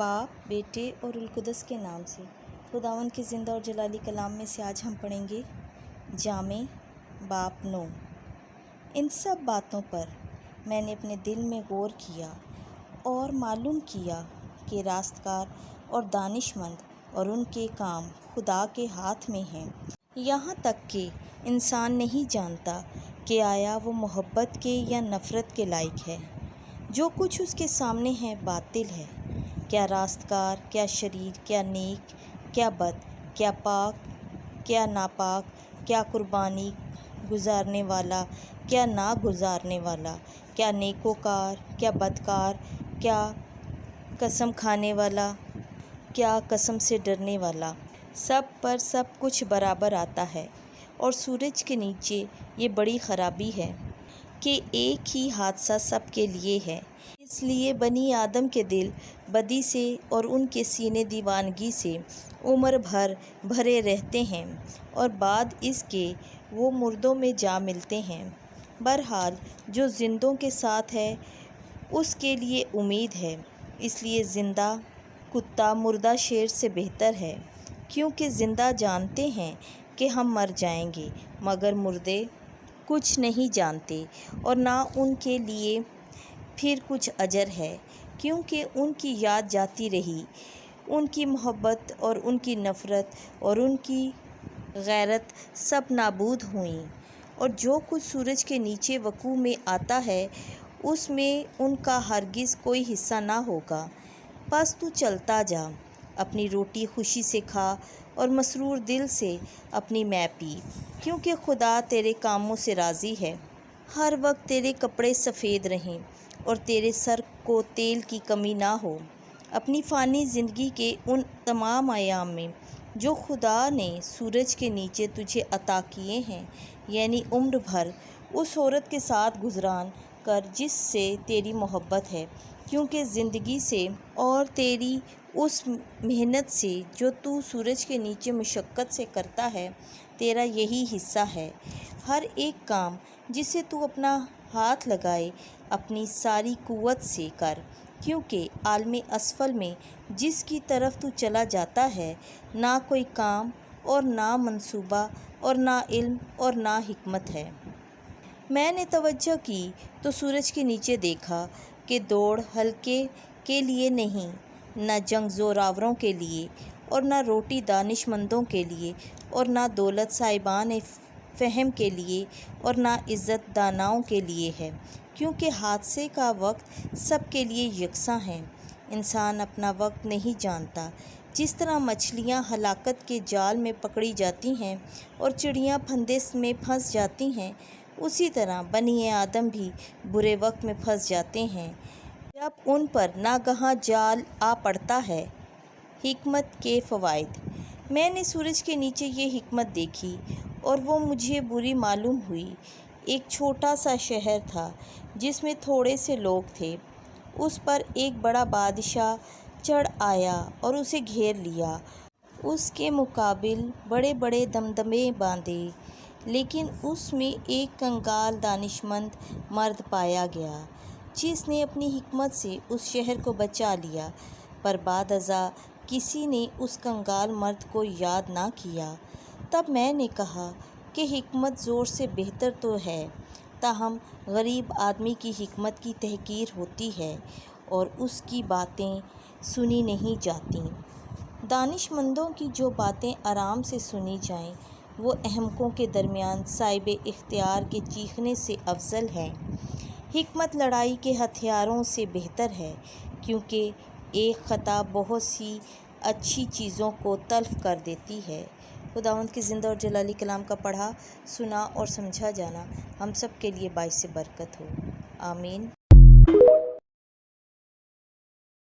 बाप, बेटे और उल-कुदस के नाम से। खुदावंद के ज़िंदा और जलाली कलाम में से आज हम पढ़ेंगे जामे बाप 9। इन सब बातों पर मैंने अपने दिल में गौर किया और मालूम किया कि रास्तकार और दानिशमंद और उनके काम खुदा के हाथ में हैं। यहाँ तक कि इंसान नहीं जानता कि आया वो मोहब्बत के या नफ़रत के लायक है। जो कुछ उसके सामने है बातिल है। क्या रास्तकार, क्या शरीर, क्या नेक, क्या बद, क्या पाक, क्या नापाक, क्या कुर्बानी गुजारने वाला, क्या ना गुजारने वाला, क्या नेकोकार, क्या बदकार, क्या कसम खाने वाला, क्या कसम से डरने वाला, सब पर सब कुछ बराबर आता है। और सूरज के नीचे ये बड़ी ख़राबी है कि एक ही हादसा सब के लिए है। इसलिए बनी आदम के दिल बदी से और उनके सीने दीवानगी से उम्र भर भरे रहते हैं और बाद इसके वो मुर्दों में जा मिलते हैं। बहरहाल जो जिंदों के साथ है उसके लिए उम्मीद है। इसलिए ज़िंदा कुत्ता मुर्दा शेर से बेहतर है, क्योंकि ज़िंदा जानते हैं कि हम मर जाएंगे, मगर मुर्दे कुछ नहीं जानते और ना उनके लिए फिर कुछ अजर है, क्योंकि उनकी याद जाती रही। उनकी मोहब्बत और उनकी नफ़रत और उनकी गैरत सब नाबूद हुई। और जो कुछ सूरज के नीचे वक़ू में आता है उसमें उनका हरगिज़ कोई हिस्सा ना होगा। बस तू चलता जा, अपनी रोटी खुशी से खा और मसरूर दिल से अपनी मै पी, क्योंकि खुदा तेरे कामों से राज़ी है। हर वक्त तेरे कपड़े सफ़ेद रहें और तेरे सर को तेल की कमी ना हो। अपनी फ़ानी ज़िंदगी के उन तमाम अयाम में जो खुदा ने सूरज के नीचे तुझे अता किए हैं, यानी उम्र भर उस औरत के साथ गुज़रान कर जिससे तेरी मोहब्बत है, क्योंकि ज़िंदगी से और तेरी उस मेहनत से जो तू सूरज के नीचे मशक्क़त से करता है, तेरा यही हिस्सा है। हर एक काम जिसे तू अपना हाथ लगाए अपनी सारी कुव्वत से कर, क्योंकि आलमे असफल में जिसकी तरफ तू चला जाता है ना कोई काम और ना मंसूबा और ना इल्म और ना हिकमत है। मैंने तवज्जो की तो सूरज के नीचे देखा कि दौड़ हल्के के लिए नहीं, न जंग ज़ोरावरों के लिए और न रोटी दानिशमंदों के लिए और न दौलत साहिबान फ़हम के लिए और ना इज़्ज़त दानाओं के लिए है, क्योंकि हादसे का वक्त सब के लिए यकसा है। इंसान अपना वक्त नहीं जानता। जिस तरह मछलियाँ हलाकत के जाल में पकड़ी जाती हैं और चिड़ियाँ फंदे में फंस जाती हैं, उसी तरह बनी आदम भी बुरे वक्त में फंस जाते हैं जब उन पर नागहां जाल आ पड़ता है। हिकमत के फ़वाइद। मैंने सूरज के नीचे ये हिकमत देखी और वो मुझे बुरी मालूम हुई। एक छोटा सा शहर था जिसमें थोड़े से लोग थे। उस पर एक बड़ा बादशाह चढ़ आया और उसे घेर लिया। उसके मुकाबिल बड़े बड़े दमदमे बांधे, लेकिन उसमें एक कंगाल दानिशमंद मर्द पाया गया जिसने अपनी हिकमत से उस शहर को बचा लिया। पर बादअज़ा किसी ने उस कंगाल मर्द को याद ना किया। तब मैंने कहा कि हिकमत ज़ोर से बेहतर तो है, ताहम गरीब आदमी की हिकमत की तहकीर होती है और उसकी बातें सुनी नहीं जाती। दानिशमंदों की जो बातें आराम से सुनी जाएं, वो अहमकों के दरमियान साहिब इख्तियार के चीखने से अफजल है। हिकमत लड़ाई के हथियारों से बेहतर है, क्योंकि एक ख़ता बहुत सी अच्छी चीज़ों को तल्फ़ कर देती है। खुदावंद के ज़िंदा और जलाली कलाम का पढ़ा, सुना और समझा जाना हम सब के लिए बाइस बरकत हो। आमीन।